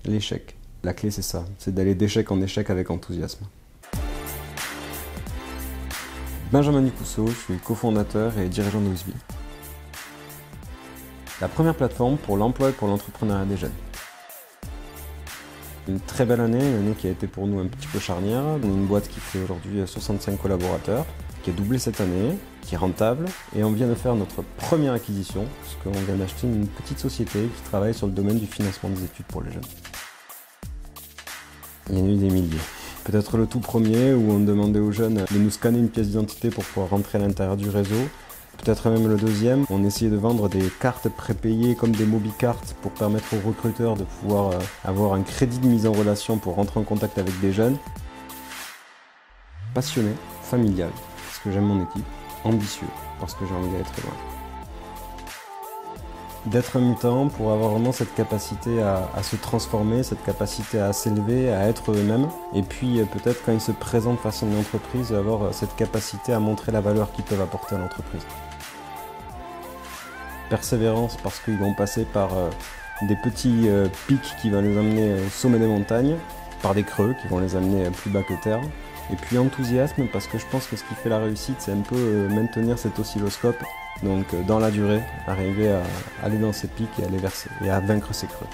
L'échec. La clé, c'est ça, c'est d'aller d'échec en échec avec enthousiasme. Benjamin Ducousseau, je suis cofondateur et dirigeant d'Ousby. La première plateforme pour l'emploi et pour l'entrepreneuriat des jeunes. Une très belle année, une année qui a été pour nous un petit peu charnière. Une boîte qui fait aujourd'hui 65 collaborateurs, qui a doublé cette année, qui est rentable. Et on vient de faire notre première acquisition, parce qu'on vient d'acheter une petite société qui travaille sur le domaine du financement des études pour les jeunes. Il y en a eu des milliers. Peut-être le tout premier où on demandait aux jeunes de nous scanner une pièce d'identité pour pouvoir rentrer à l'intérieur du réseau. Peut-être même le deuxième, on essayait de vendre des cartes prépayées comme des MobiCartes pour permettre aux recruteurs de pouvoir avoir un crédit de mise en relation pour rentrer en contact avec des jeunes. Passionné, familial, parce que j'aime mon équipe, ambitieux, parce que j'ai envie d'aller très loin. D'être un mutant pour avoir vraiment cette capacité à se transformer, cette capacité à s'élever, à être eux-mêmes. Et puis peut-être quand ils se présentent face à une entreprise, avoir cette capacité à montrer la valeur qu'ils peuvent apporter à l'entreprise. Persévérance parce qu'ils vont passer par des petits pics qui vont les amener au sommet des montagnes, par des creux qui vont les amener plus bas que terre. Et puis enthousiasme parce que je pense que ce qui fait la réussite, c'est un peu maintenir cet oscilloscope. Donc dans la durée, arriver à aller dans ces pics et à les verser et à vaincre ces creux.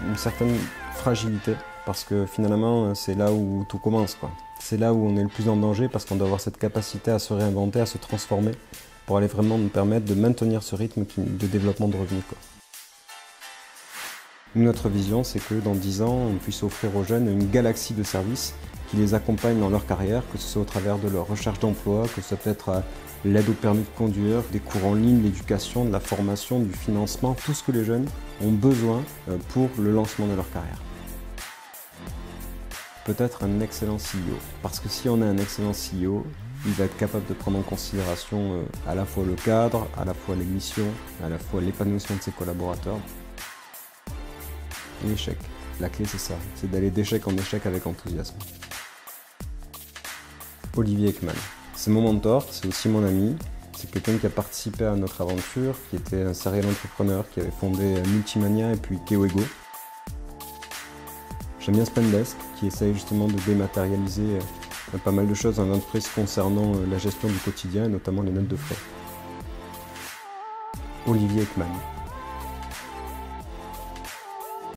Une certaine fragilité parce que finalement c'est là où tout commence, quoi. C'est là où on est le plus en danger parce qu'on doit avoir cette capacité à se réinventer, à se transformer pour aller vraiment nous permettre de maintenir ce rythme de développement de revenus, quoi. Notre vision, c'est que dans 10 ans, on puisse offrir aux jeunes une galaxie de services qui les accompagnent dans leur carrière, que ce soit au travers de leur recherche d'emploi, que ce soit peut-être l'aide au permis de conduire, des cours en ligne, l'éducation, de la formation, du financement, tout ce que les jeunes ont besoin pour le lancement de leur carrière. Peut-être un excellent CEO, parce que si on a un excellent CEO, il va être capable de prendre en considération à la fois le cadre, à la fois les missions, à la fois l'épanouissement de ses collaborateurs. L'échec. La clé, c'est ça, c'est d'aller d'échec en échec avec enthousiasme. Olivier Ekman. C'est mon mentor, c'est aussi mon ami. C'est quelqu'un qui a participé à notre aventure, qui était un serial entrepreneur, qui avait fondé Multimania et puis Kewego. J'aime bien Spendesk, qui essaye justement de dématérialiser pas mal de choses dans l'entreprise concernant la gestion du quotidien et notamment les notes de frais. Olivier Ekman.